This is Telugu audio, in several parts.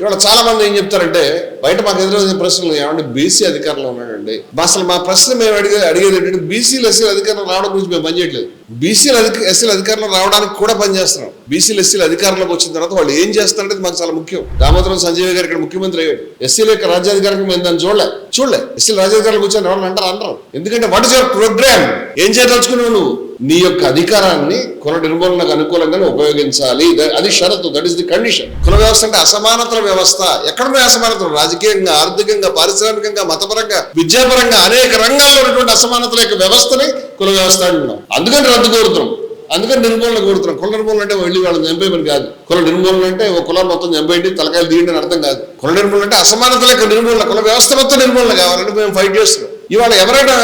ఇవాళ చాలా మంది ఏం చెప్తారంటే బయట మాకు ఎదురవుతున్న ప్రశ్నలు ఏమంటే బీసీ అధికారంలో ఉన్నాడండి. అసలు మా ప్రశ్న మేము అడిగేది ఏంటంటే బీసీలు ఎస్సీల అధికారంలో రావడం గురించి మేము పనిచేయట్లేదు. బీసీల ఎస్సీల అధికారంలో రావడానికి కూడా పనిచేస్తున్నాం. బీసీలు ఎస్సీల అధికారంలోకి వచ్చిన తర్వాత వాళ్ళు ఏం చేస్తారంటే మాకు చాలా ముఖ్యం. దామోదరం సంజయ్ గారు ఇక్కడ ముఖ్యమంత్రి అయ్యాడు. ఎస్సీల యొక్క రాజ్యాధికారం మేము దాన్ని చూడలే. ఎస్సీల రాజ్యాధికారులకు వచ్చాను ఎవరు అంటారు. ఎందుకంటే వాట్ ఇస్ యువర్ ప్రోగ్రామ్? ఏం చేయదలుచుకున్నావు నువ్వు? నీ యొక్క అధికారాన్ని కుల నిర్మూలనకు అనుకూలంగానే ఉపయోగించాలి. అది షరతు, దట్ ఈస్ ది కండిషన్. కుల వ్యవస్థ అంటే అసమానతల వ్యవస్థ. ఎక్కడున్నాయి అసమానతలు? రాజకీయంగా, ఆర్థికంగా, పారిశ్రామికంగా, మతపరంగా, విద్యాపరంగా అనేక రంగాల్లో ఉన్నటువంటి అసమానతల యొక్క వ్యవస్థని కుల వ్యవస్థ అంటున్నాం. అందుకని రద్దు కోరుతున్నాం, అందుకని నిర్మూలన కోరుతున్నాం. కుల నిర్మూలన అంటే వెళ్ళి వాళ్ళని చంపేమని కాదు. కుల నిర్మూలన అంటే ఒక కులం మొత్తం చంపేయండి, తలకాయలు తీయండి అని అర్థం కాదు. కుల నిర్మూలన అంటే అసమానతల యొక్క నిర్మూలన, కుల వ్యవస్థ మొత్తం నిర్మూలన కావాలంటే మేము ఫైట్ చేస్తున్నాం. ఇవాళ ఎవరైనా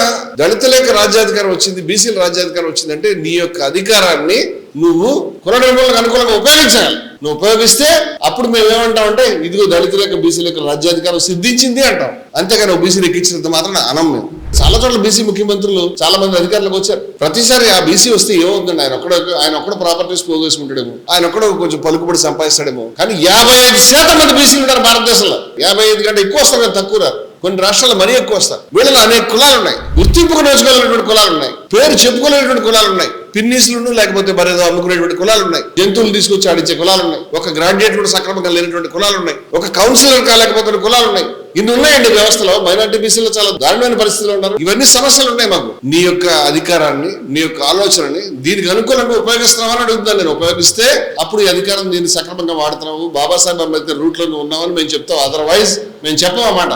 దళితుల యొక్క రాజ్యాధికారం వచ్చింది, బీసీల రాజ్యాధికారం వచ్చిందంటే నీ యొక్క అధికారాన్ని నువ్వు కుల నిర్మూలనకు అనుకూలంగా ఉపయోగించాలి. నువ్వు ఉపయోగిస్తే అప్పుడు మేము ఏమంటామంటే ఇదిగో దళితుల యొక్క బీసీల యొక్క రాజ్యాధికారం సిద్ధించింది అంటాం. అంతేగాని బీసీలు ఎక్కించినంత మాత్రం అనం మేము. చాలా చోట్ల బీసీ ముఖ్యమంత్రులు చాలా మంది అధికారులకు వచ్చారు. ప్రతిసారి ఆ బీసీ వస్తే ఏమవుతుందండి, ఆయన ఒక్కడ ప్రాపర్టీస్ పోగేసుకుంటాడేమో, ఆయన ఒక్కడ కొంచెం పలుకుబడి సంపాదిస్తాడేమో. కానీ 55% మంది బీసీలు ఉన్నారు భారతదేశంలో. 55 కంటే ఎక్కువ వస్తారు కదా, తక్కువ రారు. కొన్ని రాష్ట్రాల్లో మరీ ఎక్కువ వస్తారు. వీళ్ళలో అనేక కులాలు ఉన్నాయి, గుర్తింపుకు నోచుకోలేనటువంటి కులాలు ఉన్నాయి, పేరు చెప్పుకోలేనటువంటి కులాలు ఉన్నాయి, పిన్నీసులు లేకపోతే మరేదో అమ్ముకునేటువంటి కులాలు ఉన్నాయి, జంతువులు తీసుకొచ్చి ఆడించే కులాలు ఉన్నాయి, ఒక గ్రాడ్యుయేట్ కూడా సక్రమంగా లేనటువంటి కులాలు ఉన్నాయి, ఒక కౌన్సిలర్ కాలేకపోతున్న కులాలు ఉన్నాయి. ఇన్ని ఉన్నాయండి వ్యవస్థలో. మైనారిటీ బీసీలో చాలా దారుణమైన పరిస్థితులు ఉన్నారు. ఇవన్నీ సమస్యలు ఉన్నాయి మాకు. నీ యొక్క అధికారాన్ని, నీ యొక్క ఆలోచనని దీనికి అనుకూలంగా ఉపయోగిస్తున్నామని అడుగుతున్నాను నేను. ఉపయోగిస్తే అప్పుడు ఈ అధికారం దీన్ని సక్రమంగా వాడుతున్నాము, బాబాసాహెబ్ అంబేద్కర్ రూట్ లో ఉన్నామని మేము చెప్తాం. అదర్వైజ్ మేము చెప్పమన్నమాట.